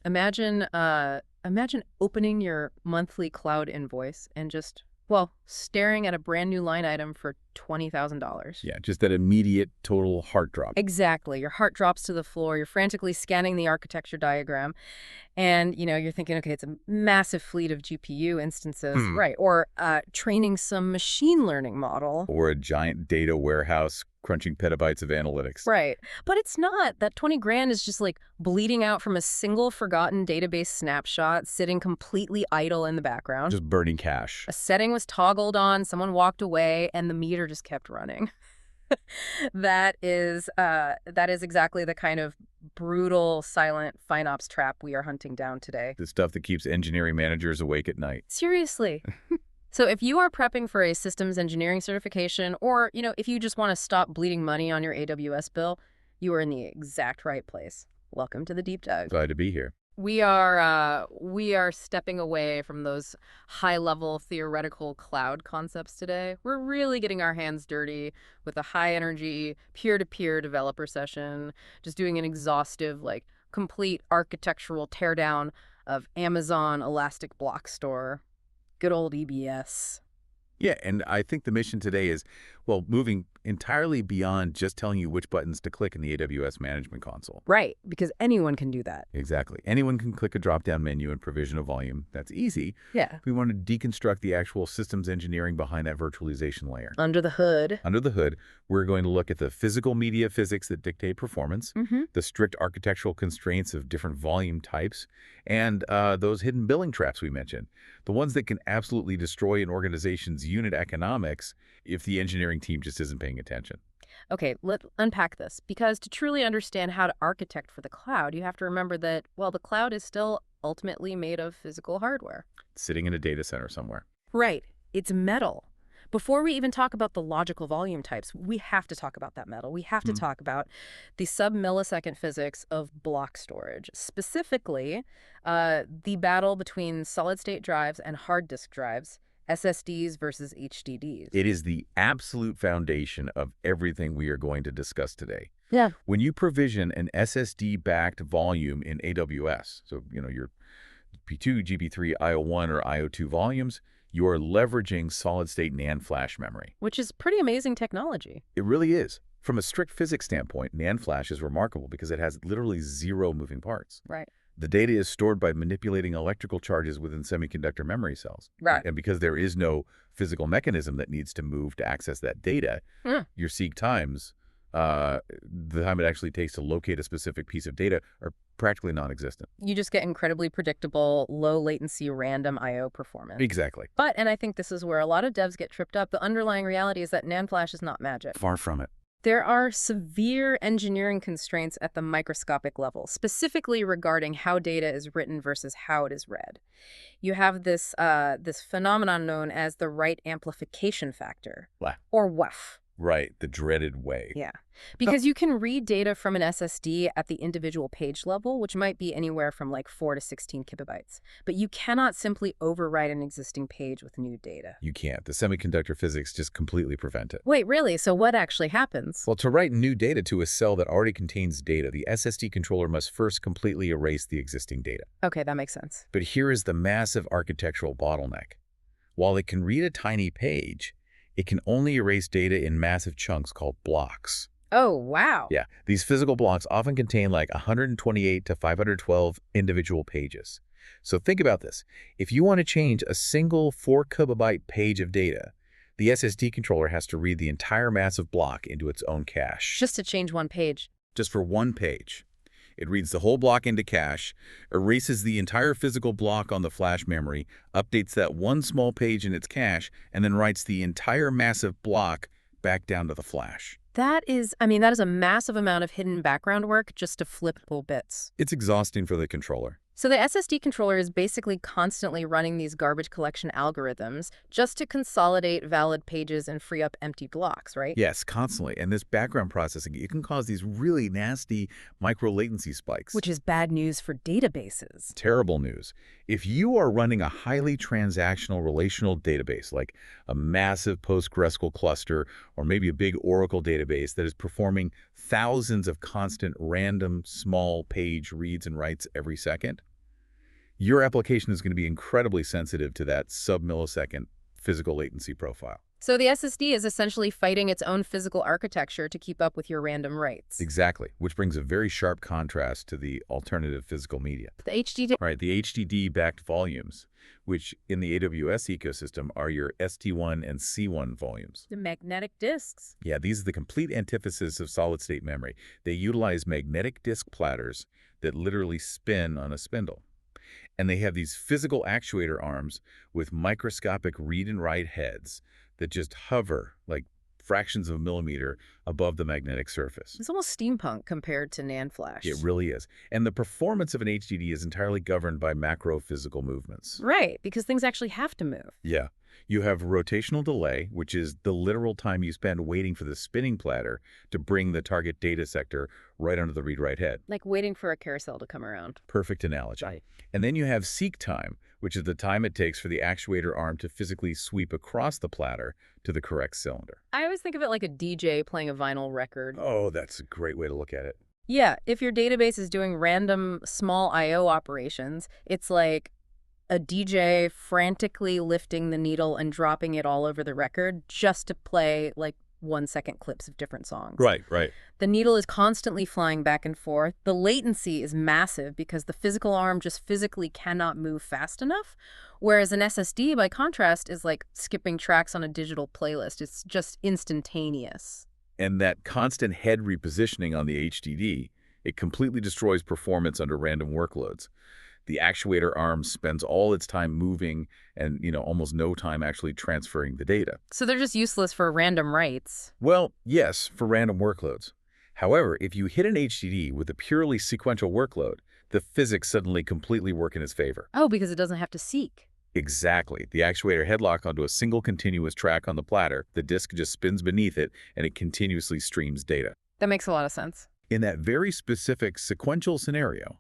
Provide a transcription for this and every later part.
Imagine opening your monthly cloud invoice and just, well, staring at a brand new line item for $20,000. Yeah, just that immediate total heart drop. Exactly. Your heart drops to the floor. You're frantically scanning the architecture diagram. And, you're thinking, okay, it's a massive fleet of GPU instances, right? Or training some machine learning model. Or a giant data warehouse crunching petabytes of analytics. Right. But it's not. That 20 grand is just like bleeding out from a single forgotten database snapshot sitting completely idle in the background. Just burning cash. A setting was toggled on, someone walked away, and the meter just kept running. That is exactly the kind of brutal, silent FinOps trap we are hunting down today. The stuff that keeps engineering managers awake at night. Seriously. So if you are prepping for a systems engineering certification, or, if you just want to stop bleeding money on your AWS bill, you are in the exact right place. Welcome to the Deep Dive. Glad to be here. We are stepping away from those high-level theoretical cloud concepts today. We're really getting our hands dirty with a high-energy, peer-to-peer developer session, just doing an exhaustive, complete architectural teardown of Amazon Elastic Block Store. Good old EBS. Yeah, and I think the mission today is, well, moving entirely beyond just telling you which buttons to click in the AWS Management Console. Right, because anyone can do that. Exactly. Anyone can click a drop-down menu and provision a volume. That's easy. Yeah. We want to deconstruct the actual systems engineering behind that virtualization layer. Under the hood. Under the hood, we're going to look at the physical media physics that dictate performance, the strict architectural constraints of different volume types, and those hidden billing traps we mentioned, the ones that can absolutely destroy an organization's unit economics if the engineering team just isn't paying attention. Okay, let's unpack this, because to truly understand how to architect for the cloud, you have to remember that, well, the cloud is still ultimately made of physical hardware. Sitting in a data center somewhere. Right. It's metal. Before we even talk about the logical volume types, we have to talk about that metal. We have to talk about the sub-millisecond physics of block storage, specifically the battle between solid-state drives and hard disk drives, SSDs versus HDDs. It is the absolute foundation of everything we are going to discuss today. Yeah. When you provision an SSD-backed volume in AWS, so your GP2, GP3, IO1, or IO2 volumes, you are leveraging solid-state NAND flash memory. Which is pretty amazing technology. It really is. From a strict physics standpoint, NAND flash is remarkable because it has literally zero moving parts. Right. The data is stored by manipulating electrical charges within semiconductor memory cells. Right. And because there is no physical mechanism that needs to move to access that data, your seek times, the time it actually takes to locate a specific piece of data, are practically non-existent. You just get incredibly predictable, low latency, random I/O performance. Exactly. But, and I think this is where a lot of devs get tripped up, the underlying reality is that NAND flash is not magic. Far from it. There are severe engineering constraints at the microscopic level, specifically regarding how data is written versus how it is read. You have this phenomenon known as the write amplification factor, or WAF. Right, the dreaded way. Yeah, because you can read data from an SSD at the individual page level, which might be anywhere from 4 to 16 kilobytes. But you cannot simply overwrite an existing page with new data. You can't. The semiconductor physics just completely prevent it. Wait, really? So what actually happens? Well, to write new data to a cell that already contains data, the SSD controller must first completely erase the existing data. Okay, that makes sense. But here is the massive architectural bottleneck. While it can read a tiny page, it can only erase data in massive chunks called blocks. Oh, wow. Yeah, these physical blocks often contain 128 to 512 individual pages. So think about this. If you want to change a single 4 kilobyte page of data, the SSD controller has to read the entire massive block into its own cache. Just to change one page. Just for one page. It reads the whole block into cache, erases the entire physical block on the flash memory, updates that one small page in its cache, and then writes the entire massive block back down to the flash. That is a massive amount of hidden background work just to flip little bits. It's exhausting for the controller. So the SSD controller is basically constantly running these garbage collection algorithms just to consolidate valid pages and free up empty blocks, right? Yes, constantly. And this background processing, it can cause these really nasty micro-latency spikes. Which is bad news for databases. Terrible news. If you are running a highly transactional relational database, like a massive PostgreSQL cluster or maybe a big Oracle database that is performing thousands of constant random small page reads and writes every second, Your application is going to be incredibly sensitive to that sub-millisecond physical latency profile. So the SSD is essentially fighting its own physical architecture to keep up with your random writes. Exactly, which brings a very sharp contrast to the alternative physical media. The HDD. Right, the HDD-backed volumes, which in the AWS ecosystem are your ST1 and C1 volumes. The magnetic disks. Yeah, these are the complete antithesis of solid-state memory. They utilize magnetic disk platters that literally spin on a spindle. And they have these physical actuator arms with microscopic read and write heads that just hover like fractions of a millimeter above the magnetic surface. It's almost steampunk compared to NAND flash. It really is. And the performance of an HDD is entirely governed by macro physical movements. Right, because things actually have to move. Yeah. You have rotational delay, which is the literal time you spend waiting for the spinning platter to bring the target data sector right under the read-write head. Like waiting for a carousel to come around. Perfect analogy. Right. And then you have seek time, which is the time it takes for the actuator arm to physically sweep across the platter to the correct cylinder. I always think of it like a DJ playing a vinyl record. Oh, that's a great way to look at it. Yeah, if your database is doing random small I/O operations, it's like a DJ frantically lifting the needle and dropping it all over the record just to play like 1-second clips of different songs. Right. The needle is constantly flying back and forth. The latency is massive because the physical arm just physically cannot move fast enough. Whereas an SSD, by contrast, is like skipping tracks on a digital playlist. It's just instantaneous. And that constant head repositioning on the HDD, it completely destroys performance under random workloads. The actuator arm spends all its time moving and, almost no time actually transferring the data. So they're just useless for random writes. Well, yes, for random workloads. However, if you hit an HDD with a purely sequential workload, the physics suddenly completely work in its favor. Oh, because it doesn't have to seek. Exactly. The actuator headlock onto a single continuous track on the platter, the disk just spins beneath it, and it continuously streams data. That makes a lot of sense. In that very specific sequential scenario,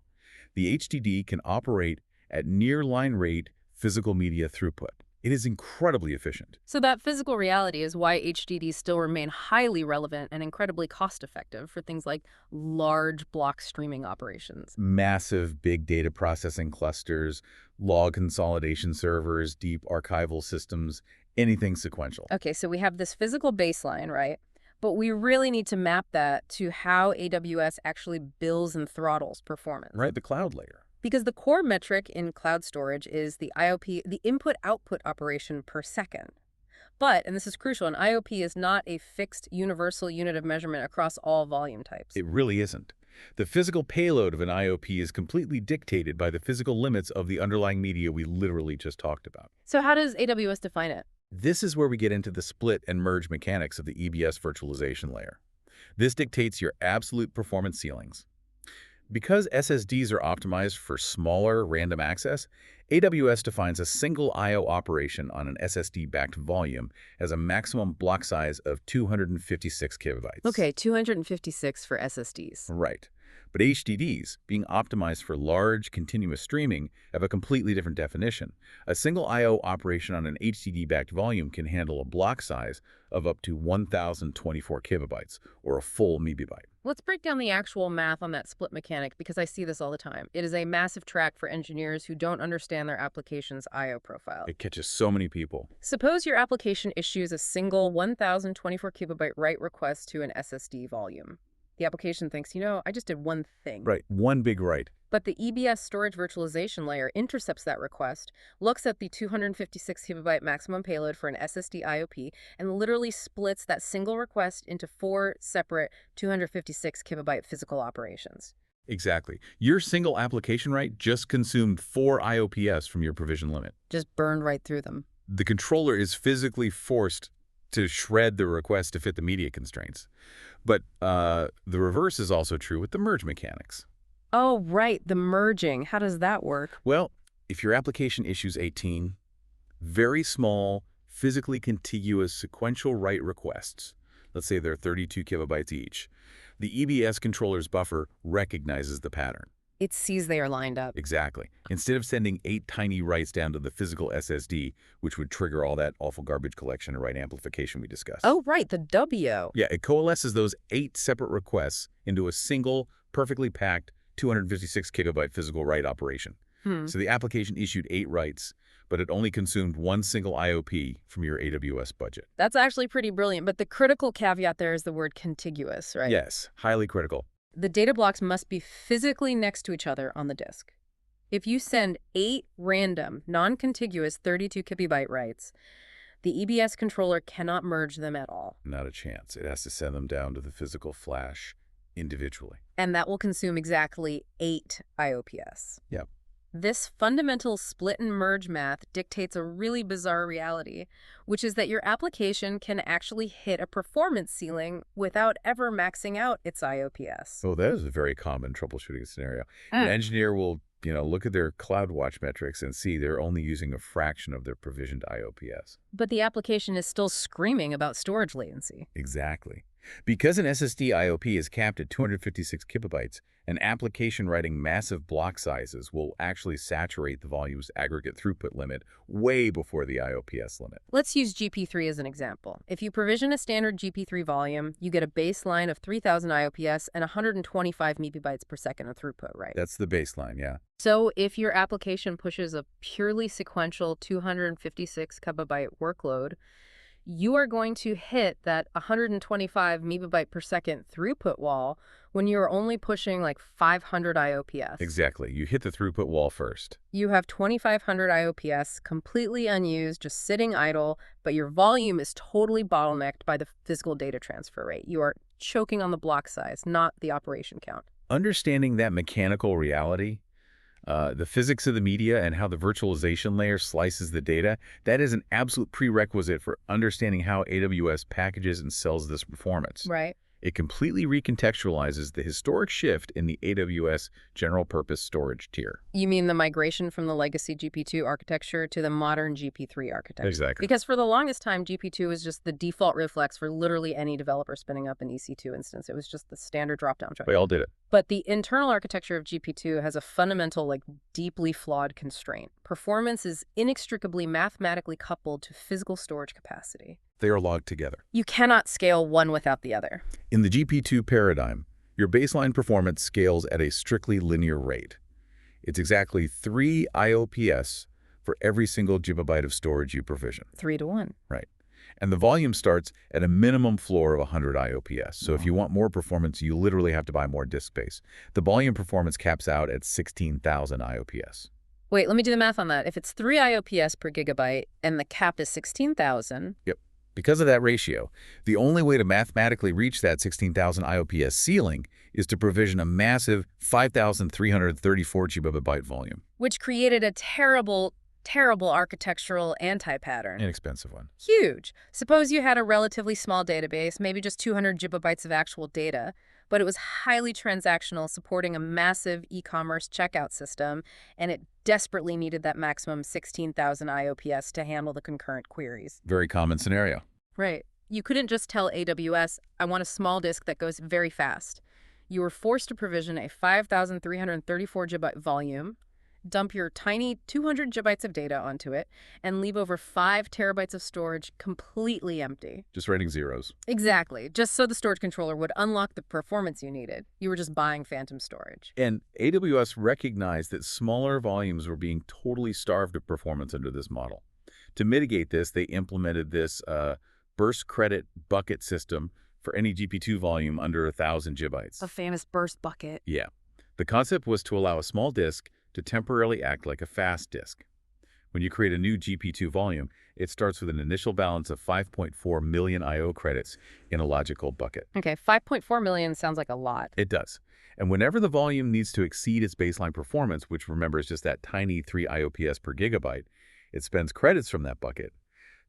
the HDD can operate at near line rate physical media throughput. It is incredibly efficient. So that physical reality is why HDDs still remain highly relevant and incredibly cost-effective for things like large block streaming operations. Massive big data processing clusters, log consolidation servers, deep archival systems, anything sequential. Okay, so we have this physical baseline, right? But we really need to map that to how AWS actually bills and throttles performance. Right, the cloud layer. Because the core metric in cloud storage is the IOP, the input-output operation per second. But, and this is crucial, an IOP is not a fixed universal unit of measurement across all volume types. It really isn't. The physical payload of an IOP is completely dictated by the physical limits of the underlying media we literally just talked about. So how does AWS define it? This is where we get into the split and merge mechanics of the EBS virtualization layer. This dictates your absolute performance ceilings. Because SSDs are optimized for smaller random access, AWS defines a single I/O operation on an SSD-backed volume as a maximum block size of 256 kilobytes. Okay, 256 for SSDs. Right. But HDDs, being optimized for large, continuous streaming, have a completely different definition. A single I/O operation on an HDD-backed volume can handle a block size of up to 1,024 kilobytes, or a full megabyte. Let's break down the actual math on that split mechanic because I see this all the time. It is a massive track for engineers who don't understand their application's I/O profile. It catches so many people. Suppose your application issues a single 1,024 kilobyte write request to an SSD volume. The application thinks, I just did one thing. Right, one big write. But the EBS storage virtualization layer intercepts that request, looks at the 256 kilobyte maximum payload for an SSD IOP, and literally splits that single request into 4 separate 256 kilobyte physical operations. Exactly. Your single application write just consumed 4 IOPS from your provision limit. Just burned right through them. The controller is physically forced to shred the request to fit the media constraints. But the reverse is also true with the merge mechanics. Oh, right, the merging. How does that work? Well, if your application issues 18 very small, physically contiguous sequential write requests, let's say they're 32 kilobytes each, the EBS controller's buffer recognizes the pattern. It sees they are lined up. Exactly. Instead of sending 8 tiny writes down to the physical SSD, which would trigger all that awful garbage collection and write amplification we discussed. Oh, right, the W. Yeah, it coalesces those 8 separate requests into a single, perfectly packed 256 kilobyte physical write operation. So the application issued 8 writes, but it only consumed one single IOP from your AWS budget. That's actually pretty brilliant, but the critical caveat there is the word contiguous, right? Yes, highly critical. The data blocks must be physically next to each other on the disk. If you send 8 random, non-contiguous 32 kilobyte writes, the EBS controller cannot merge them at all. Not a chance. It has to send them down to the physical flash individually. And that will consume exactly 8 IOPS. Yep. This fundamental split and merge math dictates a really bizarre reality, which is that your application can actually hit a performance ceiling without ever maxing out its IOPS. Oh, that is a very common troubleshooting scenario. An engineer will, look at their CloudWatch metrics and see they're only using a fraction of their provisioned IOPS. But the application is still screaming about storage latency. Exactly. Because an SSD IOP is capped at 256 kilobytes, an application writing massive block sizes will actually saturate the volume's aggregate throughput limit way before the IOPS limit. Let's use GP3 as an example. If you provision a standard GP3 volume, you get a baseline of 3,000 IOPS and 125 megabytes per second of throughput, right? That's the baseline, yeah. So if your application pushes a purely sequential 256 kilobyte workload, you are going to hit that 125 megabyte per second throughput wall when you're only pushing like 500 IOPS. Exactly. You hit the throughput wall first. You have 2,500 IOPS completely unused, just sitting idle, but your volume is totally bottlenecked by the physical data transfer rate. You are choking on the block size, not the operation count. Understanding that mechanical reality, the physics of the media and how the virtualization layer slices the data, that is an absolute prerequisite for understanding how AWS packages and sells this performance. Right. It completely recontextualizes the historic shift in the AWS general-purpose storage tier. You mean the migration from the legacy GP2 architecture to the modern GP3 architecture? Exactly. Because for the longest time, GP2 was just the default reflex for literally any developer spinning up an EC2 instance. It was just the standard drop-down choice. We all did it. But the internal architecture of GP2 has a fundamental, deeply flawed constraint. Performance is inextricably mathematically coupled to physical storage capacity. They are logged together. You cannot scale one without the other. In the GP2 paradigm, your baseline performance scales at a strictly linear rate. It's exactly 3 IOPS for every single gigabyte of storage you provision. 3 to 1. Right. And the volume starts at a minimum floor of 100 IOPS. So if you want more performance, you literally have to buy more disk space. The volume performance caps out at 16,000 IOPS. Wait, let me do the math on that. If it's 3 IOPS per gigabyte and the cap is 16,000... Yep. Because of that ratio, the only way to mathematically reach that 16,000 IOPS ceiling is to provision a massive 5,334 gigabyte volume. Which created a terrible architectural anti-pattern. Inexpensive one. Huge. Suppose you had a relatively small database, maybe just 200 gigabytes of actual data, but it was highly transactional, supporting a massive e-commerce checkout system, and it desperately needed that maximum 16,000 IOPS to handle the concurrent queries. Very common scenario. Right. You couldn't just tell AWS, I want a small disk that goes very fast. You were forced to provision a 5,334 gigabyte volume, dump your tiny 200 gigabytes of data onto it, and leave over 5 terabytes of storage completely empty. Just writing zeros. Exactly. Just so the storage controller would unlock the performance you needed. You were just buying phantom storage. And AWS recognized that smaller volumes were being totally starved of performance under this model. To mitigate this, they implemented this burst credit bucket system for any GP2 volume under 1,000 gigabytes. A famous burst bucket. Yeah. The concept was to allow a small disk to temporarily act like a fast disk. When you create a new GP2 volume, it starts with an initial balance of 5.4 million I/O credits in a logical bucket. Okay, 5.4 million sounds like a lot. It does. And whenever the volume needs to exceed its baseline performance, which remember is just that tiny 3 IOPS per gigabyte, it spends credits from that bucket.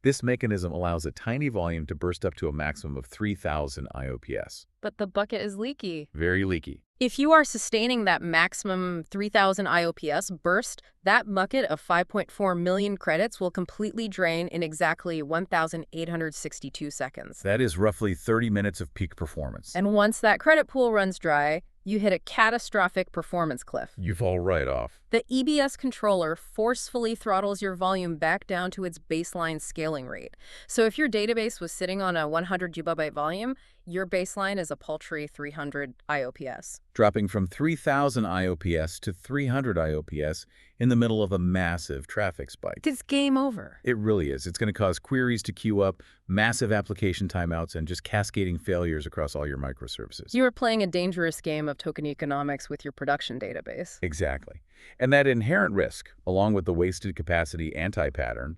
This mechanism allows a tiny volume to burst up to a maximum of 3,000 IOPS. But the bucket is leaky. Very leaky. If you are sustaining that maximum 3,000 IOPS burst, that bucket of 5.4 million credits will completely drain in exactly 1,862 seconds. That is roughly 30 minutes of peak performance. And once that credit pool runs dry, you hit a catastrophic performance cliff. You fall right off. The EBS controller forcefully throttles your volume back down to its baseline scaling rate. So if your database was sitting on a 100 gigabyte volume, Your baseline is a paltry 300 IOPS. Dropping from 3,000 IOPS to 300 IOPS in the middle of a massive traffic spike. It's game over. It really is. It's going to cause queries to queue up, massive application timeouts, and just cascading failures across all your microservices. You are playing a dangerous game of token economics with your production database. Exactly. And that inherent risk, along with the wasted capacity anti-pattern,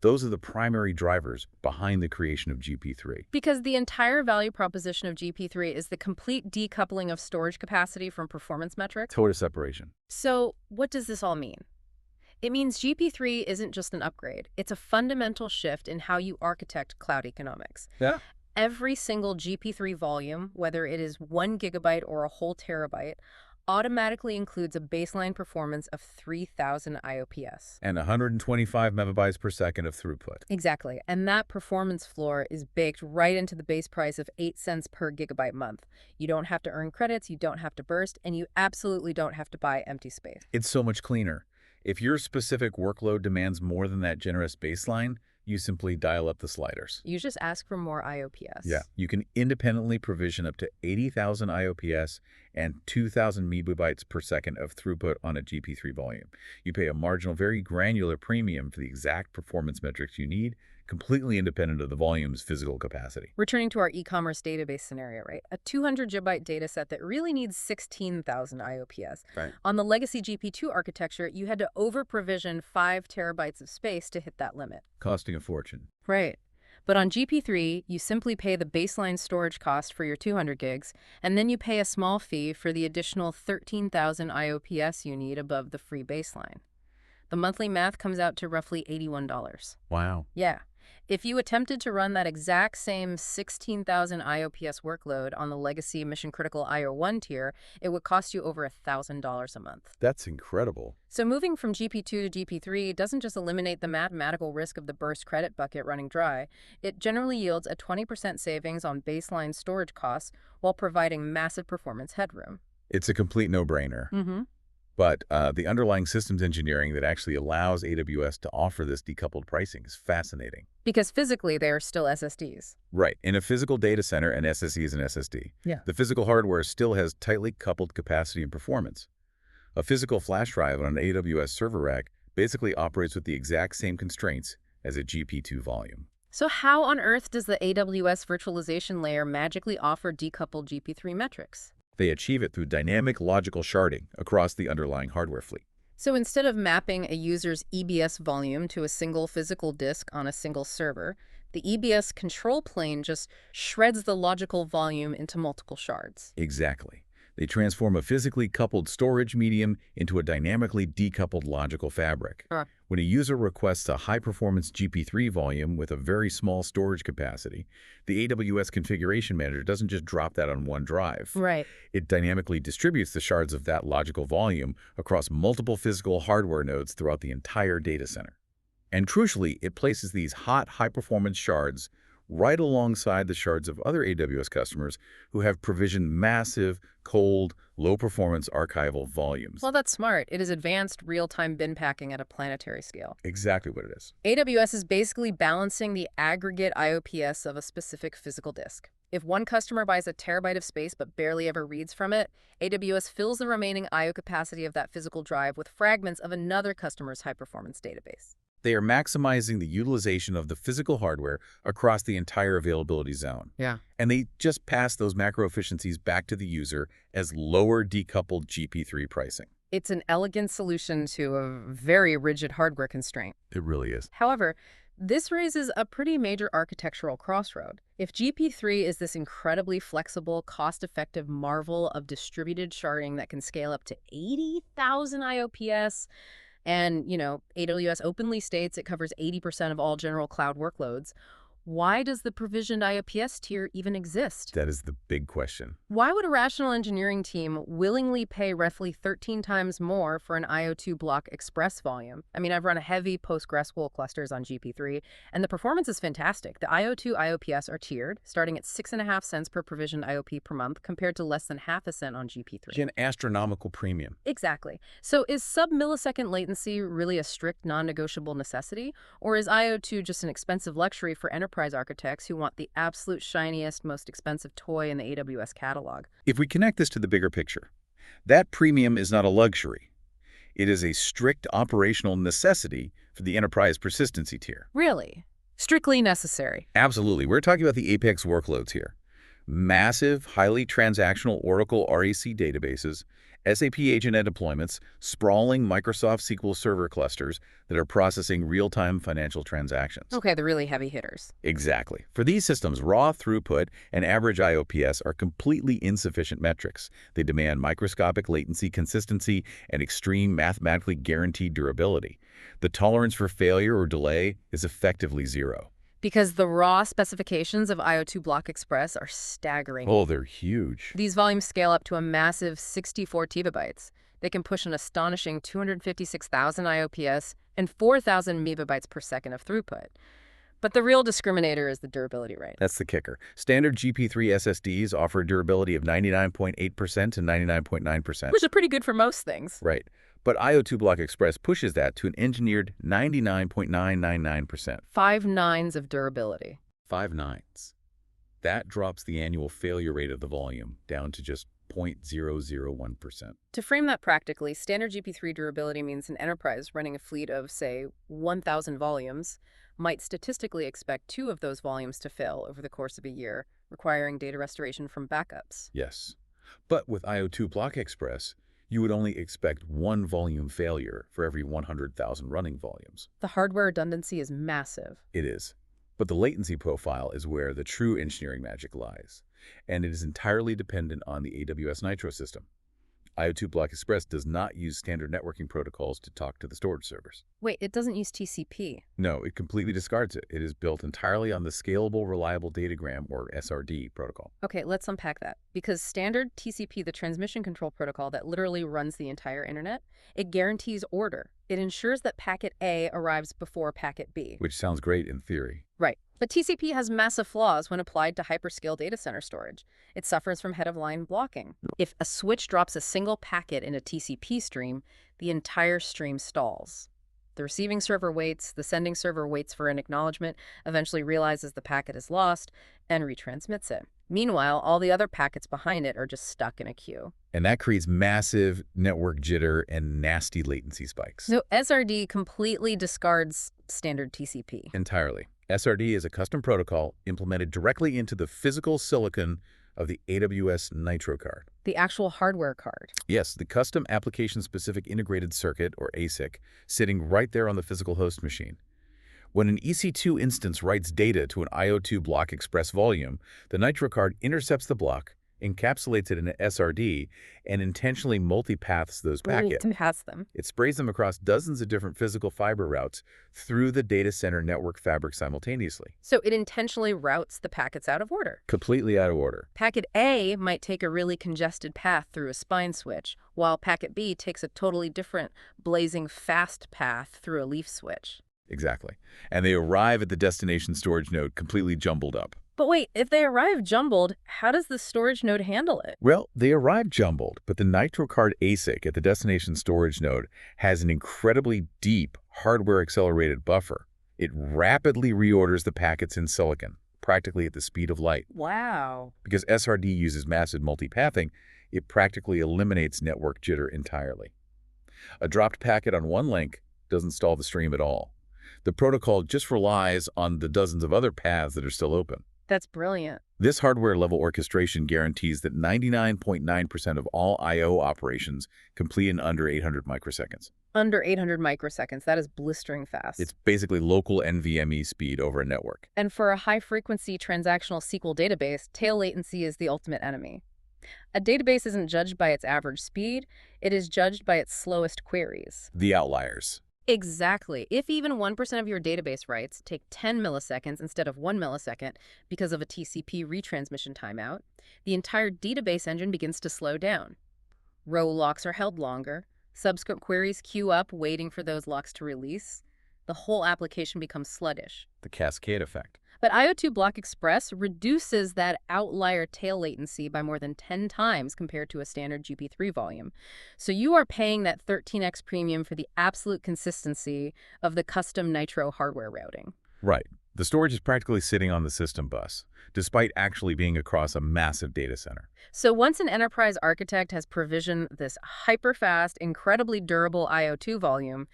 those are the primary drivers behind the creation of GP3. Because the entire value proposition of GP3 is the complete decoupling of storage capacity from performance metrics. Total separation. So what does this all mean? It means GP3 isn't just an upgrade. It's a fundamental shift in how you architect cloud economics. Yeah. Every single GP3 volume, whether it is 1 gigabyte or a whole terabyte, automatically includes a baseline performance of 3,000 IOPS. And 125 megabytes per second of throughput. Exactly. And that performance floor is baked right into the base price of 8 cents per gigabyte month. You don't have to earn credits, you don't have to burst, and you absolutely don't have to buy empty space. It's so much cleaner. If your specific workload demands more than that generous baseline, you simply dial up the sliders. You just ask for more IOPS. Yeah, you can independently provision up to 80,000 IOPS and 2,000 megabytes per second of throughput on a GP3 volume. You pay a marginal, very granular premium for the exact performance metrics you need, completely independent of the volume's physical capacity. Returning to our e-commerce database scenario, right? A 200 gigabyte data set that really needs 16,000 IOPS. Right. On the legacy GP2 architecture, you had to over-provision 5 terabytes of space to hit that limit. Costing a fortune. Right. But on GP3, you simply pay the baseline storage cost for your 200 gigs, and then you pay a small fee for the additional 13,000 IOPS you need above the free baseline. The monthly math comes out to roughly $81. Wow. Yeah. If you attempted to run that exact same 16,000 IOPS workload on the legacy mission-critical IO1 tier, it would cost you over $1,000 a month. That's incredible. So moving from GP2 to GP3 doesn't just eliminate the mathematical risk of the burst credit bucket running dry. It generally yields a 20% savings on baseline storage costs while providing massive performance headroom. It's a complete no-brainer. Mm-hmm. But the underlying systems engineering that actually allows AWS to offer this decoupled pricing is fascinating. Because physically, they are still SSDs. Right. In a physical data center, an SSD is an SSD. Yeah. The physical hardware still has tightly coupled capacity and performance. A physical flash drive on an AWS server rack basically operates with the exact same constraints as a GP2 volume. So how on earth does the AWS virtualization layer magically offer decoupled GP3 metrics? They achieve it through dynamic logical sharding across the underlying hardware fleet. So instead of mapping a user's EBS volume to a single physical disk on a single server, the EBS control plane just shreds the logical volume into multiple shards. Exactly. They transform a physically coupled storage medium into a dynamically decoupled logical fabric. When a user requests a high-performance GP3 volume with a very small storage capacity, the AWS Configuration Manager doesn't just drop that on one drive. Right. It dynamically distributes the shards of that logical volume across multiple physical hardware nodes throughout the entire data center. And crucially, it places these hot, high-performance shards right alongside the shards of other AWS customers who have provisioned massive, cold, low-performance archival volumes. Well, that's smart. It is advanced real-time bin packing at a planetary scale. Exactly what it is. AWS is basically balancing the aggregate IOPS of a specific physical disk. If one customer buys a terabyte of space but barely ever reads from it, AWS fills the remaining I/O capacity of that physical drive with fragments of another customer's high-performance database. They are maximizing the utilization of the physical hardware across the entire availability zone. Yeah. And they just pass those macro efficiencies back to the user as lower decoupled GP3 pricing. It's an elegant solution to a very rigid hardware constraint. It really is. However, this raises a pretty major architectural crossroad. If GP3 is this incredibly flexible, cost-effective marvel of distributed sharding that can scale up to 80,000 IOPS, and, AWS openly states it covers 80% of all general cloud workloads, why does the provisioned IOPS tier even exist? That is the big question. Why would a rational engineering team willingly pay roughly 13 times more for an IO2 block express volume? I mean, I've run heavy PostgreSQL clusters on GP3, and the performance is fantastic. The IO2 IOPS are tiered, starting at 6.5 cents per provisioned IOP per month, compared to less than half a cent on GP3. An astronomical premium. Exactly. So is sub-millisecond latency really a strict non-negotiable necessity, or is IO2 just an expensive luxury for enterprise enterprise architects who want the absolute shiniest, most expensive toy in the AWS catalog. If we connect this to the bigger picture, that premium is not a luxury. It is a strict operational necessity for the enterprise persistency tier. Really? Strictly necessary. Absolutely. We're talking about the apex workloads here. Massive, highly transactional Oracle RAC databases, SAP AgentEd deployments, sprawling Microsoft SQL Server clusters that are processing real-time financial transactions. Okay, the really heavy hitters. Exactly. For these systems, raw throughput and average IOPS are completely insufficient metrics. They demand microscopic latency consistency and extreme mathematically guaranteed durability. The tolerance for failure or delay is effectively zero. Because the raw specifications of IO2 Block Express are staggering. Oh, they're huge. These volumes scale up to a massive 64 TB. They can push an astonishing 256,000 IOPS and 4,000 megabytes per second of throughput. But the real discriminator is the durability rate. That's the kicker. Standard GP3 SSDs offer a durability of 99.8% to 99.9%. Which is pretty good for most things. Right. But IO2 Block Express pushes that to an engineered 99.999%. 5 nines of durability. 5 nines. That drops the annual failure rate of the volume down to just 0.001%. To frame that practically, standard GP3 durability means an enterprise running a fleet of, say, 1,000 volumes might statistically expect 2 of those volumes to fail over the course of a year, requiring data restoration from backups. Yes. But with IO2 Block Express, you would only expect 1 volume failure for every 100,000 running volumes. The hardware redundancy is massive. It is. But the latency profile is where the true engineering magic lies, and it is entirely dependent on the AWS Nitro system. IO2 Block Express does not use standard networking protocols to talk to the storage servers. Wait, it doesn't use TCP? No, it completely discards it. It is built entirely on the Scalable Reliable Datagram, or SRD, protocol. Okay, let's unpack that. Because standard TCP, the transmission control protocol that literally runs the entire internet, it guarantees order. It ensures that packet A arrives before packet B. Which sounds great in theory. Right. But TCP has massive flaws when applied to hyperscale data center storage. It suffers from head-of-line blocking. If a switch drops a single packet in a TCP stream, the entire stream stalls. The receiving server waits, the sending server waits for an acknowledgement, eventually realizes the packet is lost, and retransmits it. Meanwhile, all the other packets behind it are just stuck in a queue. And that creates massive network jitter and nasty latency spikes. So SRD completely discards standard TCP. Entirely. SRD is a custom protocol implemented directly into the physical silicon of the AWS Nitro card. The actual hardware card. Yes, the custom application-specific integrated circuit, or ASIC, sitting right there on the physical host machine. When an EC2 instance writes data to an IO2 Block Express volume, the Nitro card intercepts the block, encapsulates it in an SRD, and intentionally multipaths those packets. It sprays them across dozens of different physical fiber routes through the data center network fabric simultaneously. So it intentionally routes the packets out of order. Completely out of order. Packet A might take a really congested path through a spine switch, while packet B takes a totally different, blazing fast path through a leaf switch. Exactly. And they arrive at the destination storage node completely jumbled up. But wait, if they arrive jumbled, how does the storage node handle it? Well, they arrive jumbled, but the Nitro card ASIC at the destination storage node has an incredibly deep hardware-accelerated buffer. It rapidly reorders the packets in silicon, practically at the speed of light. Wow. Because SRD uses massive multipathing, it practically eliminates network jitter entirely. A dropped packet on one link doesn't stall the stream at all. The protocol just relies on the dozens of other paths that are still open. That's brilliant. This hardware-level orchestration guarantees that 99.9% of all I/O operations complete in under 800 microseconds. Under 800 microseconds. That is blistering fast. It's basically local NVMe speed over a network. And for a high-frequency transactional SQL database, tail latency is the ultimate enemy. A database isn't judged by its average speed. It is judged by its slowest queries. The outliers. Exactly. If even 1% of your database writes take 10 milliseconds instead of 1 millisecond because of a TCP retransmission timeout, the entire database engine begins to slow down. Row locks are held longer. Subsequent queries queue up waiting for those locks to release. The whole application becomes sluggish. The cascade effect. But IO2 Block Express reduces that outlier tail latency by more than 10 times compared to a standard GP3 volume. So you are paying that 13x premium for the absolute consistency of the custom Nitro hardware routing. Right. The storage is practically sitting on the system bus, despite actually being across a massive data center. So once an enterprise architect has provisioned this hyper-fast, incredibly durable IO2 volume,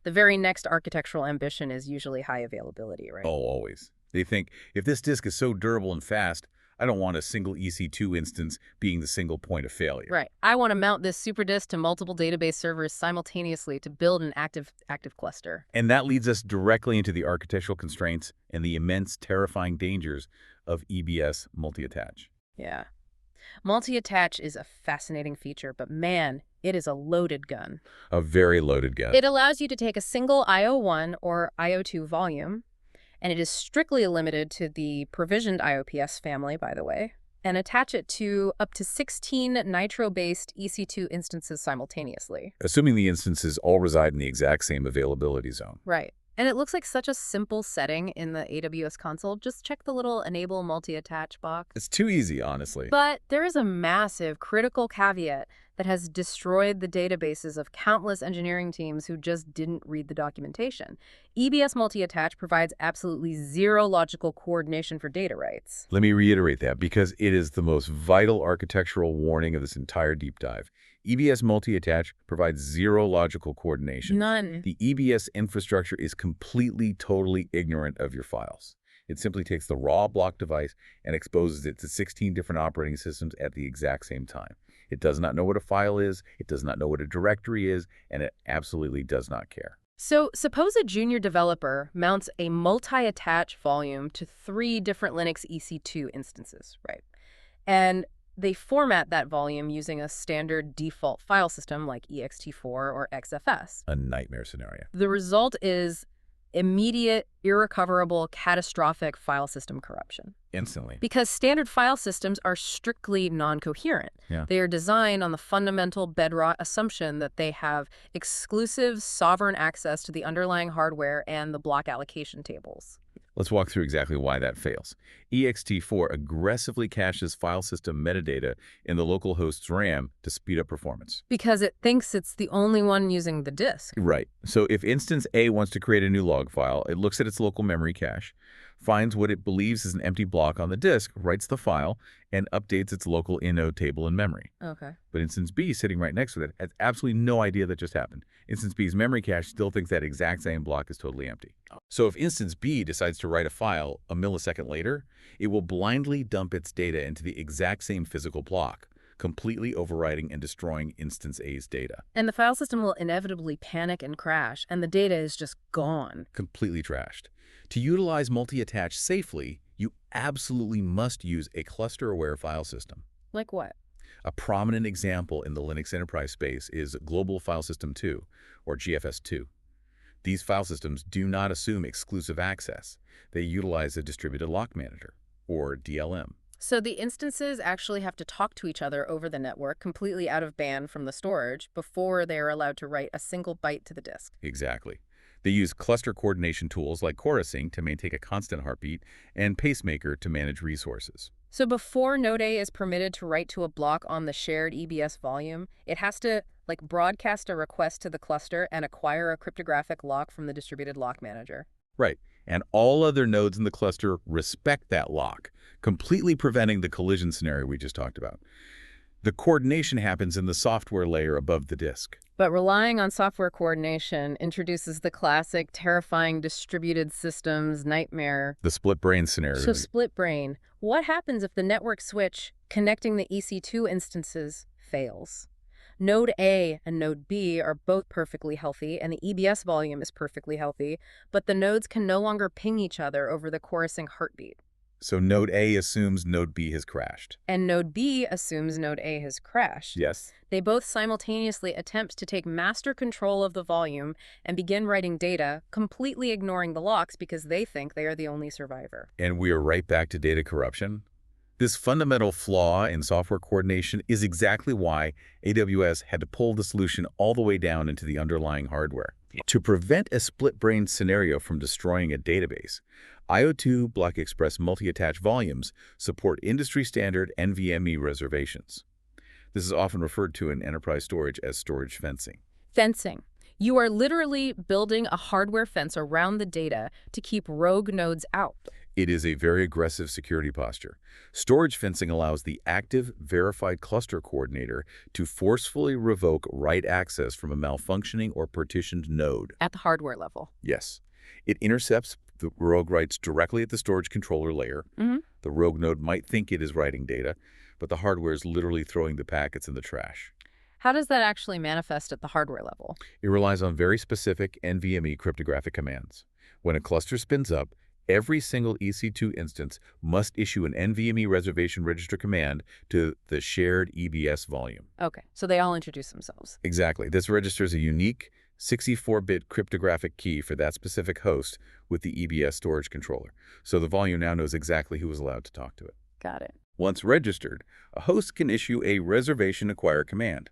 the very next architectural ambition is usually high availability, Oh, right? always. They think, if this disk is so durable and fast, I don't want a single EC2 instance being the single point of failure. Right. I want to mount this super disk to multiple database servers simultaneously to build an active cluster. And that leads us directly into the architectural constraints and the immense, terrifying dangers of EBS multi-attach. Yeah. Multi-attach is a fascinating feature, but man, it is a loaded gun. A very loaded gun. It allows you to take a single IO1 or IO2 volume, and it is strictly limited to the provisioned IOPS family, by the way, and attach it to up to 16 Nitro-based EC2 instances simultaneously. Assuming the instances all reside in the exact same availability zone. Right. And it looks like such a simple setting in the AWS console. Just check the little Enable Multi-Attach box. It's too easy, honestly. But there is a massive critical caveat that has destroyed the databases of countless engineering teams who just didn't read the documentation. EBS multi-attach provides absolutely zero logical coordination for data writes. Let me reiterate that because it is the most vital architectural warning of this entire deep dive. EBS multi-attach provides zero logical coordination. None. The EBS infrastructure is completely, totally ignorant of your files. It simply takes the raw block device and exposes it to 16 different operating systems at the exact same time. It does not know what a file is, it does not know what a directory is, and it absolutely does not care. So suppose a junior developer mounts a multi-attach volume to 3 different Linux EC2 instances, right? And they format that volume using a standard default file system like ext4 or XFS. A nightmare scenario. The result is immediate, irrecoverable, catastrophic file system corruption. Instantly. Because standard file systems are strictly non-coherent. Yeah. They are designed on the fundamental bedrock assumption that they have exclusive sovereign access to the underlying hardware and the block allocation tables. Let's walk through exactly why that fails. ext4 aggressively caches file system metadata in the local host's RAM to speed up performance. Because it thinks it's the only one using the disk. Right. So if instance A wants to create a new log file, it looks at its local memory cache, finds what it believes is an empty block on the disk, writes the file, and updates its local inode table in memory. Okay. But instance B, sitting right next to it, has absolutely no idea that just happened. Instance B's memory cache still thinks that exact same block is totally empty. So if instance B decides to write a file a millisecond later, it will blindly dump its data into the exact same physical block, completely overriding and destroying instance A's data. And the file system will inevitably panic and crash, and the data is just gone. Completely trashed. To utilize multi-attach safely, you absolutely must use a cluster-aware file system. Like what? A prominent example in the Linux enterprise space is Global File System 2, or GFS2. These file systems do not assume exclusive access. They utilize a distributed lock manager, or DLM. So the instances actually have to talk to each other over the network, completely out of band from the storage, before they are allowed to write a single byte to the disk. Exactly. They use cluster coordination tools like Chorusync to maintain a constant heartbeat and Pacemaker to manage resources. So before Node A is permitted to write to a block on the shared EBS volume, it has to broadcast a request to the cluster and acquire a cryptographic lock from the distributed lock manager. Right. And all other nodes in the cluster respect that lock, completely preventing the collision scenario we just talked about. The coordination happens in the software layer above the disk. But relying on software coordination introduces the classic terrifying distributed systems nightmare. The split brain scenario. So split brain. What happens if the network switch connecting the EC2 instances fails? Node A and Node B are both perfectly healthy, and the EBS volume is perfectly healthy, but the nodes can no longer ping each other over the chorusing heartbeat. So Node A assumes Node B has crashed. And Node B assumes Node A has crashed. Yes. They both simultaneously attempt to take master control of the volume and begin writing data, completely ignoring the locks because they think they are the only survivor. And we are right back to data corruption. This fundamental flaw in software coordination is exactly why AWS had to pull the solution all the way down into the underlying hardware. To prevent a split-brain scenario from destroying a database, IO2 Block Express multi-attach volumes support industry-standard NVMe reservations. This is often referred to in enterprise storage as storage fencing. Fencing. You are literally building a hardware fence around the data to keep rogue nodes out. It is a very aggressive security posture. Storage fencing allows the active, verified cluster coordinator to forcefully revoke write access from a malfunctioning or partitioned node. At the hardware level. Yes. It intercepts the rogue writes directly at the storage controller layer. The rogue node might think it is writing data, but the hardware is literally throwing the packets in the trash. How does that actually manifest at the hardware level? It relies on very specific NVMe cryptographic commands. When a cluster spins up, every single EC2 instance must issue an NVMe reservation register command to the shared EBS volume. Okay, so they all introduce themselves. Exactly. This registers a unique 64-bit cryptographic key for that specific host with the EBS storage controller. So the volume now knows exactly who is allowed to talk to it. Got it. Once registered, a host can issue a reservation acquire command.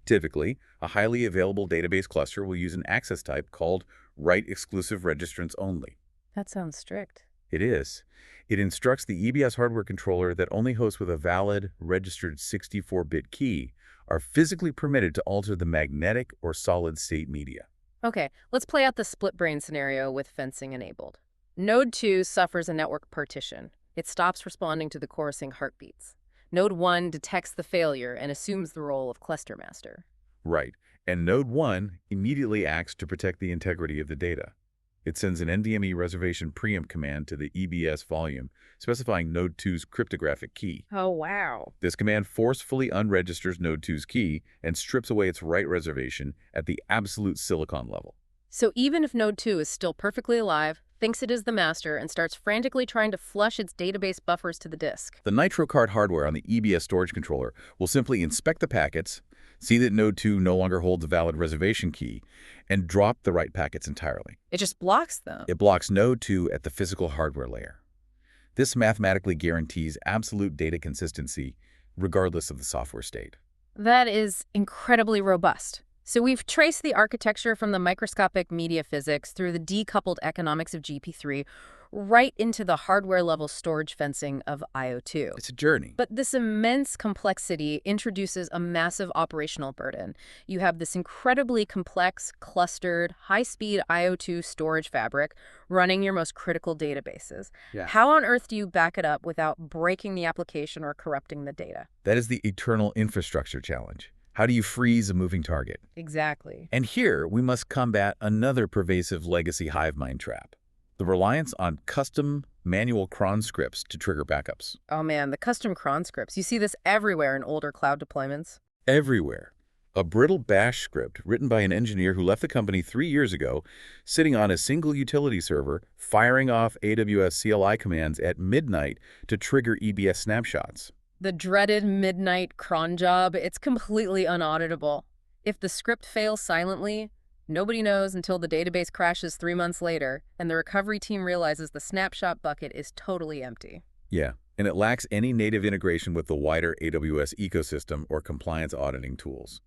Typically, a highly available database cluster will use an access type called write exclusive registrants only. That sounds strict. It is. It instructs the EBS hardware controller that only hosts with a valid, registered 64-bit key are physically permitted to alter the magnetic or solid-state media. Okay, let's play out the split brain scenario with fencing enabled. Node 2 suffers a network partition. It stops responding to the chorusing heartbeats. Node 1 detects the failure and assumes the role of cluster master. Right. And Node 1 immediately acts to protect the integrity of the data. It sends an NVMe reservation preempt command to the EBS volume, specifying Node 2's cryptographic key. Oh, wow. This command forcefully unregisters Node 2's key and strips away its write reservation at the absolute silicon level. So even if Node 2 is still perfectly alive, thinks it is the master, and starts frantically trying to flush its database buffers to the disk. The Nitro card hardware on the EBS storage controller will simply inspect the packets, see that Node 2 no longer holds a valid reservation key, and drop the write packets entirely. It just blocks them. It blocks Node 2 at the physical hardware layer. This mathematically guarantees absolute data consistency regardless of the software state. That is incredibly robust. So we've traced the architecture from the microscopic media physics through the decoupled economics of GP3 right into the hardware-level storage fencing of IO2. It's a journey. But this immense complexity introduces a massive operational burden. You have this incredibly complex, clustered, high-speed IO2 storage fabric running your most critical databases. Yeah. How on earth do you back it up without breaking the application or corrupting the data? That is the eternal infrastructure challenge. How do you freeze a moving target? Exactly. And here, we must combat another pervasive legacy hive mind trap: the reliance on custom manual cron scripts to trigger backups. Oh man, the custom cron scripts. You see this everywhere in older cloud deployments. Everywhere. A brittle bash script written by an engineer who left the company 3 years ago, sitting on a single utility server, firing off AWS CLI commands at midnight to trigger EBS snapshots. The dreaded midnight cron job, it's completely unauditable. If the script fails silently, nobody knows until the database crashes 3 months later, and the recovery team realizes the snapshot bucket is totally empty. Yeah, and it lacks any native integration with the wider AWS ecosystem or compliance auditing tools.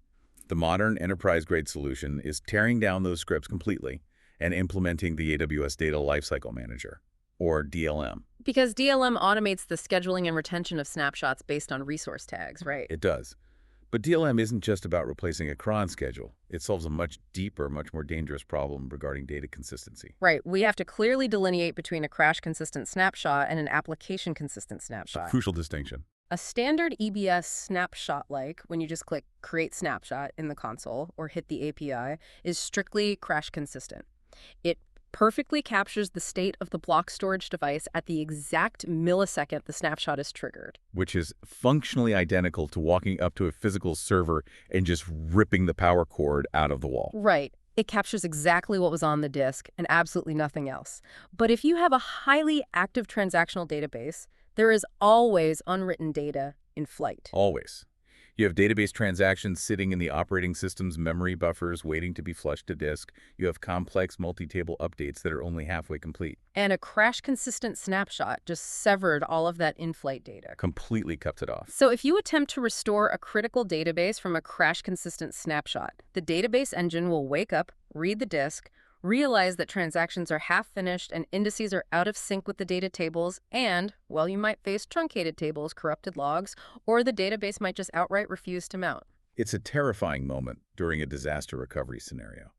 The modern enterprise-grade solution is tearing down those scripts completely and implementing the AWS Data Lifecycle Manager, or DLM. Because DLM automates the scheduling and retention of snapshots based on resource tags, right? It does. But DLM isn't just about replacing a cron schedule. It solves a much deeper, much more dangerous problem regarding data consistency. Right. We have to clearly delineate between a crash-consistent snapshot and an application-consistent snapshot. A crucial distinction. A standard EBS snapshot, like when you just click Create Snapshot in the console or hit the API, is strictly crash-consistent. It perfectly captures the state of the block storage device at the exact millisecond the snapshot is triggered. Which is functionally identical to walking up to a physical server and just ripping the power cord out of the wall. Right. It captures exactly what was on the disk and absolutely nothing else. But if you have a highly active transactional database, there is always unwritten data in flight. Always. You have database transactions sitting in the operating system's memory buffers waiting to be flushed to disk. You have complex multi-table updates that are only halfway complete. And a crash-consistent snapshot just severed all of that in-flight data. Completely cuts it off. So if you attempt to restore a critical database from a crash-consistent snapshot, the database engine will wake up, read the disk, realize that transactions are half-finished and indices are out of sync with the data tables, and, well, you might face truncated tables, corrupted logs, or the database might just outright refuse to mount. It's a terrifying moment during a disaster recovery scenario.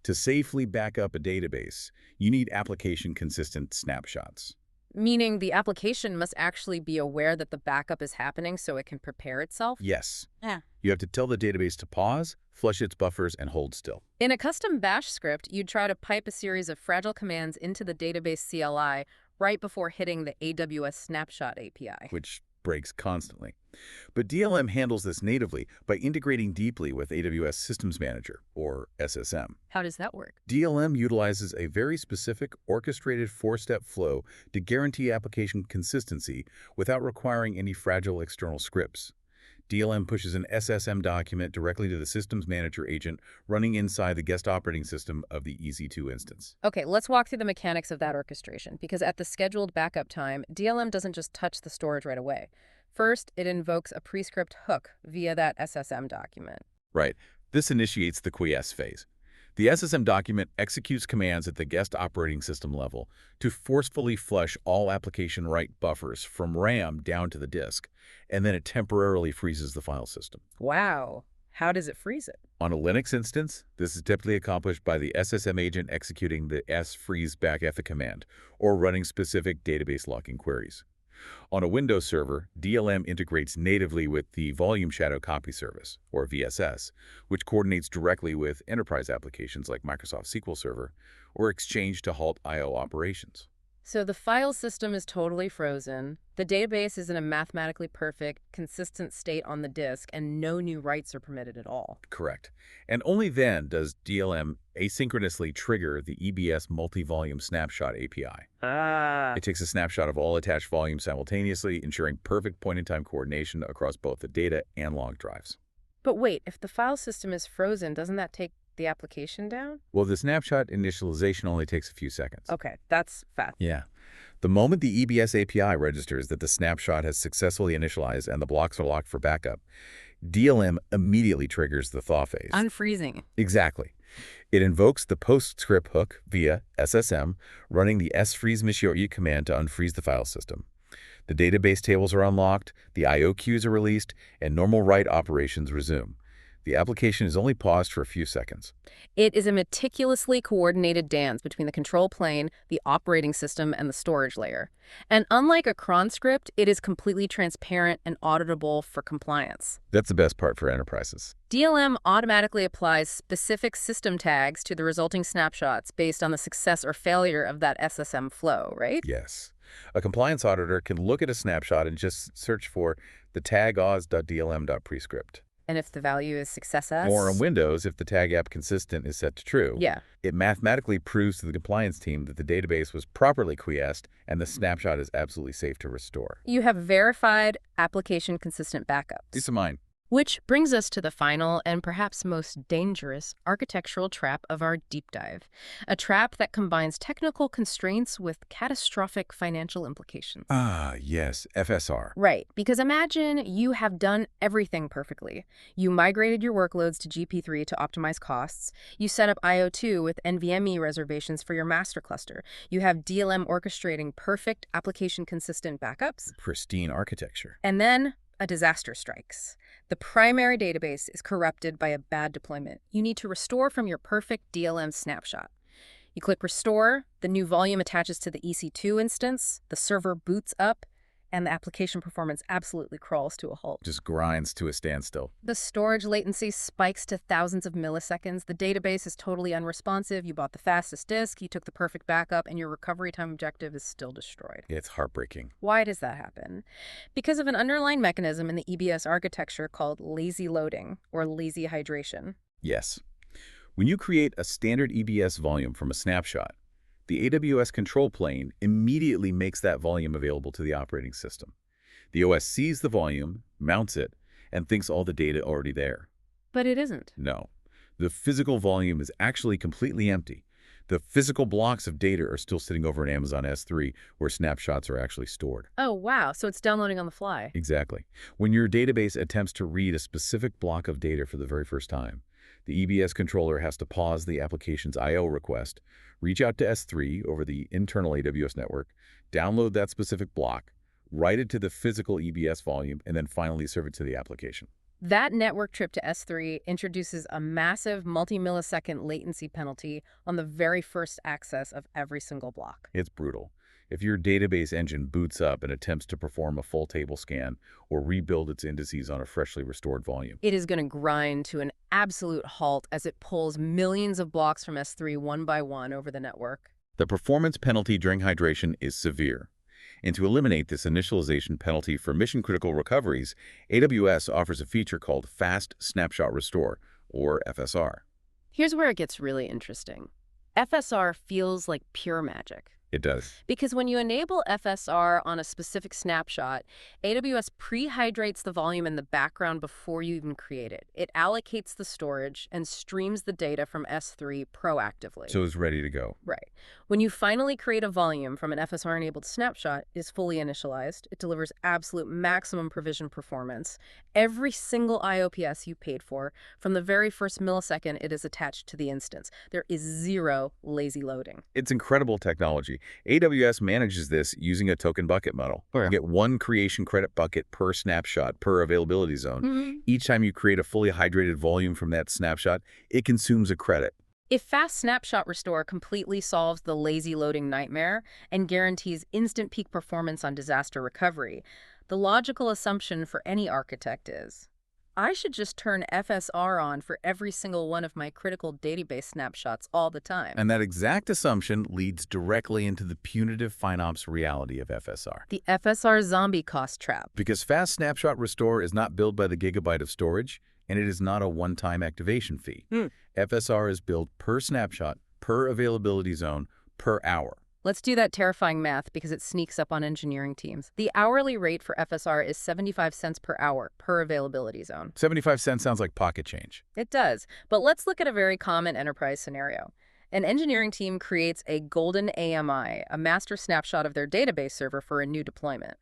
To safely back up a database, you need application-consistent snapshots. Meaning the application must actually be aware that the backup is happening so it can prepare itself? Yes. Yeah. You have to tell the database to pause, flush its buffers, and hold still, In a custom bash script, you'd try to pipe a series of fragile commands into the database CLI right before hitting the AWS Snapshot API. which breaks constantly. But DLM handles this natively by integrating deeply with AWS Systems Manager, or SSM. How does that work? DLM utilizes a very specific orchestrated four-step flow to guarantee application consistency without requiring any fragile external scripts. DLM pushes an SSM document directly to the Systems Manager agent running inside the guest operating system of the EC2 instance. Okay, let's walk through the mechanics of that orchestration, because at the scheduled backup time, DLM doesn't just touch the storage right away. First, it invokes a prescript hook via that SSM document. Right. This initiates the quiesce phase. The SSM document executes commands at the guest operating system level to forcefully flush all application write buffers from RAM down to the disk, and then it temporarily freezes the file system. Wow. How does it freeze it? On a Linux instance, this is typically accomplished by the SSM agent executing the sfreeze-backf command or running specific database locking queries. On a Windows server, DLM integrates natively with the Volume Shadow Copy Service, or VSS, which coordinates directly with enterprise applications like Microsoft SQL Server or Exchange to halt I/O operations. So the file system is totally frozen, the database is in a mathematically perfect, consistent state on the disk, and no new writes are permitted at all. Correct. And only then does DLM asynchronously trigger the EBS multi-volume snapshot API. It takes a snapshot of all attached volumes simultaneously, ensuring perfect point-in-time coordination across both the data and log drives. But wait, if the file system is frozen, doesn't that take the application down? Well, the snapshot initialization only takes a few seconds. Okay, that's fast. Yeah. The moment the EBS API registers that the snapshot has successfully initialized and the blocks are locked for backup, DLM immediately triggers the thaw phase. Unfreezing. Exactly. It invokes the PostScript hook via SSM, running the sfreeze command to unfreeze the file system. The database tables are unlocked, the I/O queues are released, and normal write operations resume. The application is only paused for a few seconds. It is a meticulously coordinated dance between the control plane, the operating system, and the storage layer. And unlike a cron script, it is completely transparent and auditable for compliance. That's the best part for enterprises. DLM automatically applies specific system tags to the resulting snapshots based on the success or failure of that SSM flow, right? Yes. A compliance auditor can look at a snapshot and just search for the tag oz.dlm.prescript. And if the value is success. Or on Windows, if the tag app consistent is set to true, Yeah. it mathematically proves to the compliance team that the database was properly quiesced and the snapshot is absolutely safe to restore. You have verified application consistent backups. Peace of mind. Which brings us to the final and perhaps most dangerous architectural trap of our deep dive. A trap that combines technical constraints with catastrophic financial implications. Ah, yes, FSR. Right, because imagine you have done everything perfectly. You migrated your workloads to GP3 to optimize costs. You set up IO2 with NVMe reservations for your master cluster. You have DLM orchestrating perfect application-consistent backups. Pristine architecture. And then a disaster strikes. The primary database is corrupted by a bad deployment. You need to restore from your perfect DLM snapshot. You click Restore, the new volume attaches to the EC2 instance, the server boots up, and the application performance absolutely crawls to a halt. Just grinds to a standstill. The storage latency spikes to thousands of milliseconds. The database is totally unresponsive. You bought the fastest disk, you took the perfect backup, and your recovery time objective is still destroyed. It's heartbreaking. Why does that happen? Because of an underlying mechanism in the EBS architecture called lazy loading, or lazy hydration. Yes. When you create a standard EBS volume from a snapshot, the AWS control plane immediately makes that volume available to the operating system. The OS sees the volume, mounts it, and thinks all the data already there. But it isn't. No. The physical volume is actually completely empty. The physical blocks of data are still sitting over in Amazon S3, where snapshots are actually stored. Oh, wow. So it's downloading on the fly. Exactly. When your database attempts to read a specific block of data for the very first time, the EBS controller has to pause the application's I/O request, reach out to S3 over the internal AWS network, download that specific block, write it to the physical EBS volume, and then finally serve it to the application. That network trip to S3 introduces a massive multi-millisecond latency penalty on the very first access of every single block. It's brutal. If your database engine boots up and attempts to perform a full table scan or rebuild its indices on a freshly restored volume, It is going to grind to an absolute halt as it pulls millions of blocks from S3 one by one over the network. the performance penalty during hydration is severe. And to eliminate this initialization penalty for mission-critical recoveries, AWS offers a feature called Fast Snapshot Restore, or FSR. Here's where it gets really interesting. FSR feels like pure magic. It does. Because when you enable FSR on a specific snapshot, AWS prehydrates the volume in the background before you even create it. It allocates the storage and streams the data from S3 proactively. So it's ready to go. Right. When you finally create a volume from an FSR-enabled snapshot, it is fully initialized. It delivers absolute maximum provision performance. Every single IOPS you paid for, from the very first millisecond it is attached to the instance. There is zero lazy loading. It's incredible technology. AWS manages this using a token bucket model. You get one creation credit bucket per snapshot per availability zone. Each time you create a fully hydrated volume from that snapshot, it consumes a credit. If Fast Snapshot Restore completely solves the lazy loading nightmare and guarantees instant peak performance on disaster recovery, the logical assumption for any architect is, I should just turn FSR on for every single one of my critical database snapshots all the time. And that exact assumption leads directly into the punitive FinOps reality of FSR. The FSR zombie cost trap. Because Fast Snapshot Restore is not billed by the gigabyte of storage, and it is not a one-time activation fee. FSR is billed per snapshot, per availability zone, per hour. Let's do that terrifying math because it sneaks up on engineering teams. The hourly rate for FSR is 75 cents per hour per availability zone. 75 cents sounds like pocket change. It does, but let's look at a very common enterprise scenario. An engineering team creates a golden AMI, a master snapshot of their database server for a new deployment.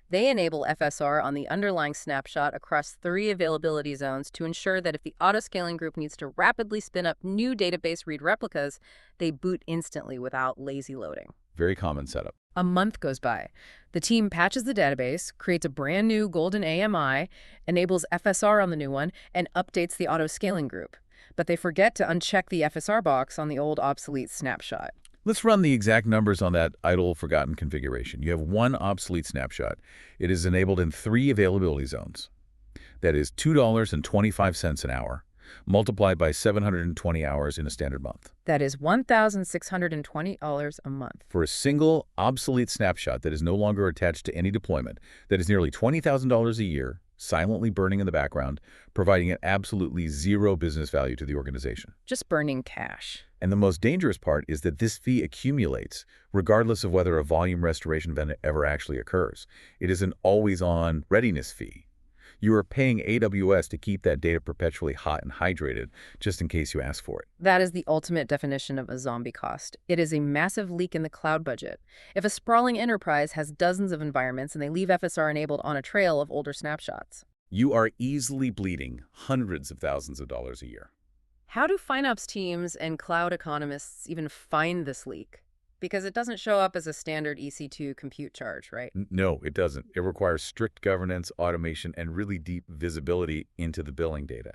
They enable FSR on the underlying snapshot across 3 availability zones to ensure that if the autoscaling group needs to rapidly spin up new database read replicas, they boot instantly without lazy loading. Very common setup. A month goes by. The team patches the database, creates a brand new golden AMI, enables FSR on the new one, and updates the autoscaling group. But they forget to uncheck the FSR box on the old obsolete snapshot. Let's run the exact numbers on that idle, forgotten configuration. You have one obsolete snapshot. It is enabled in 3 availability zones. That is $2.25 an hour, multiplied by 720 hours in a standard month. That is $1,620 a month. For a single obsolete snapshot that is no longer attached to any deployment, that is nearly $20,000 a year, silently burning in the background, providing an absolutely zero business value to the organization. Just burning cash. And the most dangerous part is that this fee accumulates, regardless of whether a volume restoration event ever actually occurs. It is an always-on readiness fee. You are paying AWS to keep that data perpetually hot and hydrated, just in case you ask for it. That is the ultimate definition of a zombie cost. It is a massive leak in the cloud budget. If a sprawling enterprise has dozens of environments and they leave FSR enabled on a trail of older snapshots, you are easily bleeding hundreds of thousands of dollars a year. How do FinOps teams and cloud economists even find this leak? Because it doesn't show up as a standard EC2 compute charge, right? No, it doesn't. It requires strict governance, automation, and really deep visibility into the billing data.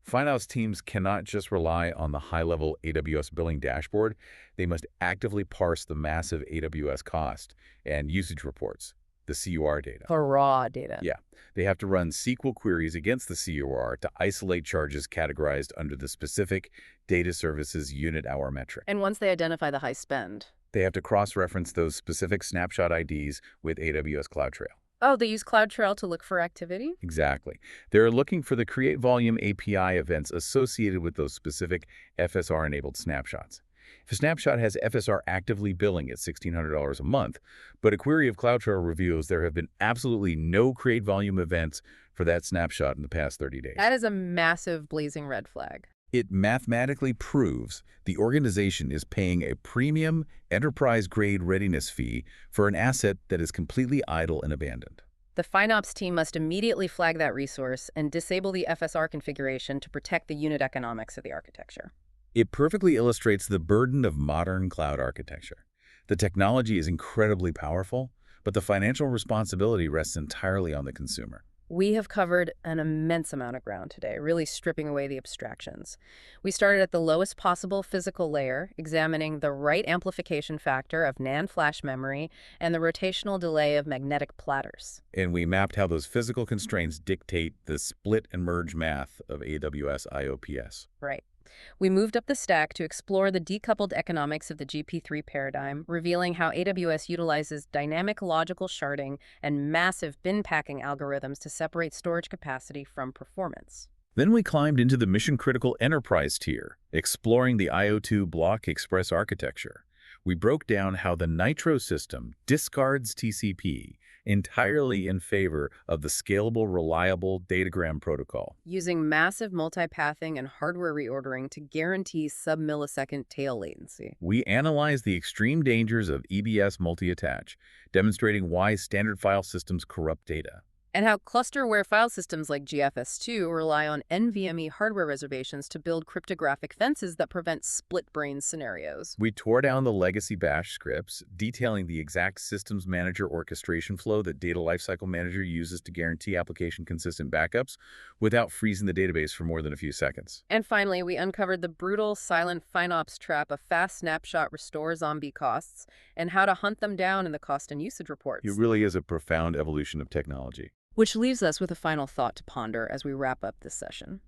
FinOps teams cannot just rely on the high-level AWS billing dashboard. They must actively parse the massive AWS cost and usage reports, the CUR data. The raw data. Yeah. They have to run SQL queries against the CUR to isolate charges categorized under the specific data services unit hour metric. And once they identify the high spend, they have to cross-reference those specific snapshot IDs with AWS CloudTrail. Oh, they use CloudTrail to look for activity? Exactly. They're looking for the Create Volume API events associated with those specific FSR-enabled snapshots. If a snapshot has FSR actively billing at $1,600 a month, but a query of CloudTrail reveals there have been absolutely no Create Volume events for that snapshot in the past 30 days. That is a massive blazing red flag. It mathematically proves the organization is paying a premium enterprise-grade readiness fee for an asset that is completely idle and abandoned. The FinOps team must immediately flag that resource and disable the FSR configuration to protect the unit economics of the architecture. It perfectly illustrates the burden of modern cloud architecture. The technology is incredibly powerful, but the financial responsibility rests entirely on the consumer. We have covered an immense amount of ground today, really stripping away the abstractions. We started at the lowest possible physical layer, examining the right amplification factor of NAND flash memory and the rotational delay of magnetic platters. And we mapped how those physical constraints dictate the split and merge math of AWS IOPS. Right. We moved up the stack to explore the decoupled economics of the GP3 paradigm, revealing how AWS utilizes dynamic logical sharding and massive bin packing algorithms to separate storage capacity from performance. Then we climbed into the mission-critical enterprise tier, exploring the IO2 block express architecture. We broke down how the Nitro system discards TCP entirely in favor of the scalable, reliable datagram protocol. Using massive multipathing and hardware reordering to guarantee sub-millisecond tail latency. We analyzed the extreme dangers of EBS multi-attach, demonstrating why standard file systems corrupt data. And how cluster-aware file systems like GFS2 rely on NVMe hardware reservations to build cryptographic fences that prevent split-brain scenarios. We tore down the legacy bash scripts, detailing the exact systems manager orchestration flow that Data Lifecycle Manager uses to guarantee application-consistent backups without freezing the database for more than a few seconds. And finally, we uncovered the brutal, silent FinOps trap of fast snapshot restore zombie costs and how to hunt them down in the cost and usage reports. It really is a profound evolution of technology. Which leaves us with a final thought to ponder as we wrap up this session.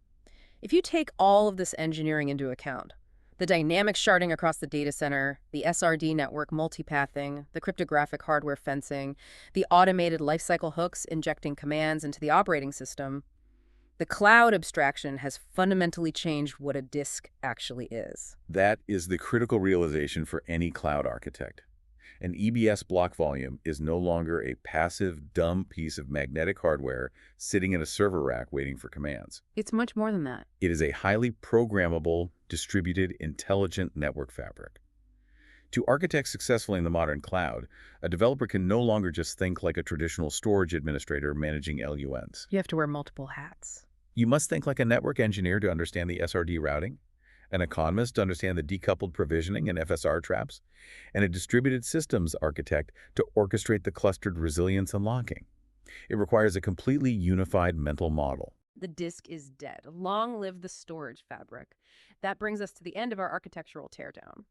If you take all of this engineering into account, the dynamic sharding across the data center, the SRD network multipathing, the cryptographic hardware fencing, the automated lifecycle hooks injecting commands into the operating system, the cloud abstraction has fundamentally changed what a disk actually is. That is the critical realization for any cloud architect. An EBS block volume is no longer a passive, dumb piece of magnetic hardware sitting in a server rack waiting for commands. It's much more than that. It is a highly programmable, distributed, intelligent network fabric. To architect successfully in the modern cloud, a developer can no longer just think like a traditional storage administrator managing LUNs. You have to wear multiple hats. You must think like a network engineer to understand the SRD routing, an economist to understand the decoupled provisioning and FSR traps, and a distributed systems architect to orchestrate the clustered resilience and locking. It requires a completely unified mental model. The disk is dead. Long live the storage fabric. That brings us to the end of our architectural teardown.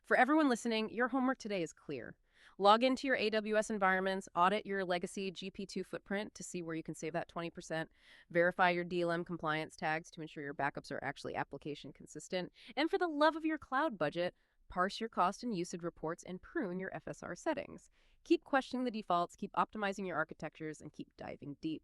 For everyone listening, your homework today is clear. Log into your AWS environments, audit your legacy GP2 footprint to see where you can save that 20%, verify your DLM compliance tags to ensure your backups are actually application consistent, and for the love of your cloud budget, parse your cost and usage reports and prune your FSR settings. Keep questioning the defaults, keep optimizing your architectures, and keep diving deep.